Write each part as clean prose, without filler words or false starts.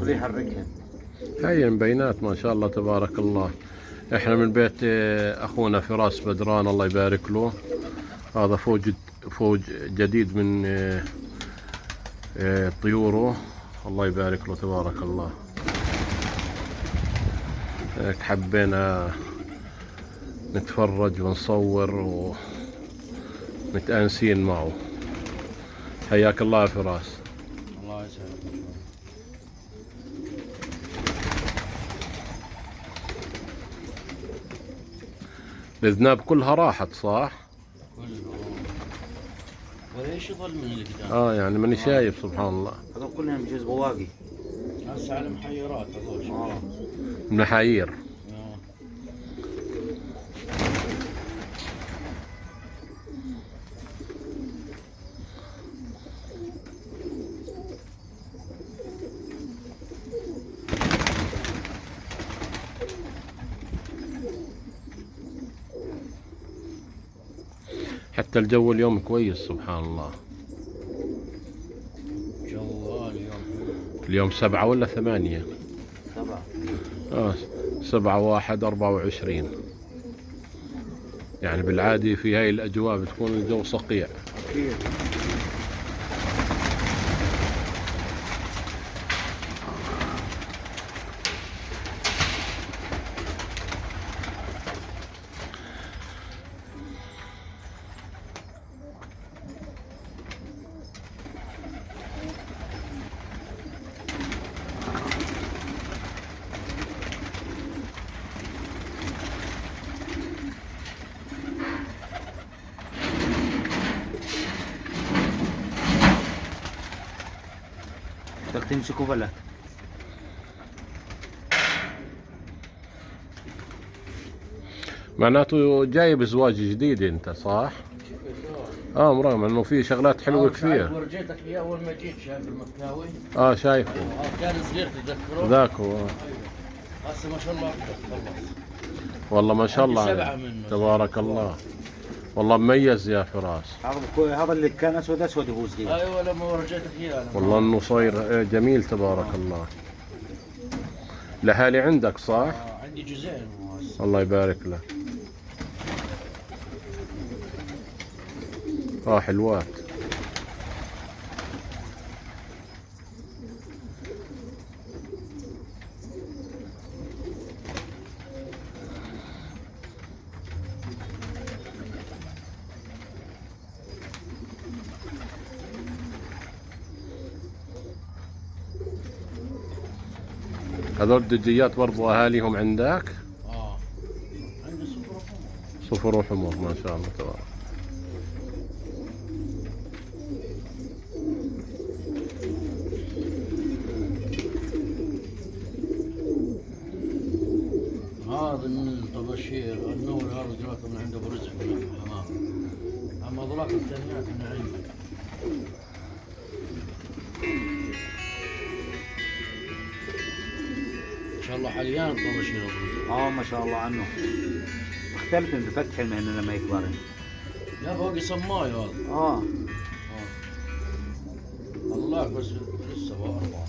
خليه يحركها. هاي مبينات ما شاء الله تبارك الله. احنا من بيت اخونا فراس بدران الله يبارك له. هذا فوج جديد من طيوره الله يبارك له تبارك الله. هيك حبينا نتفرج ونصور ونتأنسين معه. حياك الله يا فراس. الله يسعدك. الذناب كلها راحت صح؟ ولا ايش يظل من اللي قدام؟ يعني ماني شايف سبحان الله. هذول كلهم بجوز بواقي. هسه على محيرات هذول. محايير. حتى الجو اليوم كويس سبحان الله. جو اليوم 7 ولا 8؟ 7. 7/1/24. يعني بالعادي في هاي الأجواء بتكون الجو صقيع. أكيد. بدك تمسكه بلا. معناته جايب زواج جديد انت صح؟ مرغم انه في شغلات حلوه كثير. ورجيتك اياه اول ما جيت شايف المكاوي. شايفه. كان صغير تذكره. ذاك هو. هسه ما شاء الله خلص. والله ما شاء الله 7 منه. تبارك الله. والله مميز يا فراس. هذا اللي كان اسود وهو صغير. ايوه لما ورجيتك اياه. والله انه صاير جميل تبارك الله. الاهالي عندك صح؟ عندي جزئين. الله يبارك لك. حلوات. هذول الدجيات برضو اهاليهم عندك؟ عندي صفر وحمر ما شاء الله تبارك. هذا من الطباشير النور هذا دلوقتي من عند ابو رزق من الحمام. اما ذولاك الثانيات من عندي. ما شاء الله حليان طباشير ابو رزق. ما شاء الله عنه. مختلف من بفتح من لما يكبر. لا باقي صماي هذا. الله بس لسه بقى 4.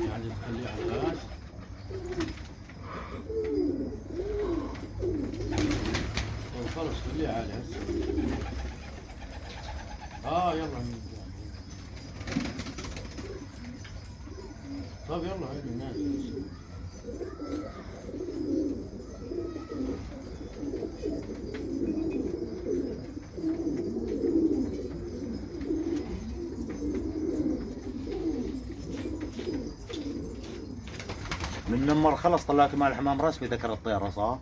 يعني تخليه على الغاز. طيب خلص خليه عالي هسه. يلا. طيب يلا هاي الناس. من لما خلص طلعت مع الحمام رسمي ذكر الطيارة صح؟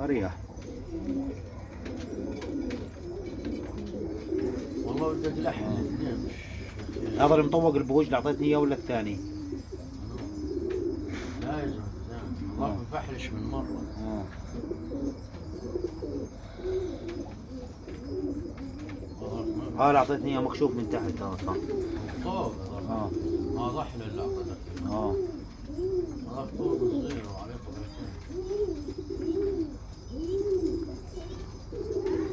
اريح. والله بدك لحم الاثنين. هذا المطوق البوج اللي اعطيتني اياه ولا الثاني؟ لا يا زلمه الله مفحلش من مرة. هذا اللي اعطيتني اياه مكشوف من تحت هذا صح؟ طوق هذا. ضحله اللي اعطيتك. هذا طوق صغير.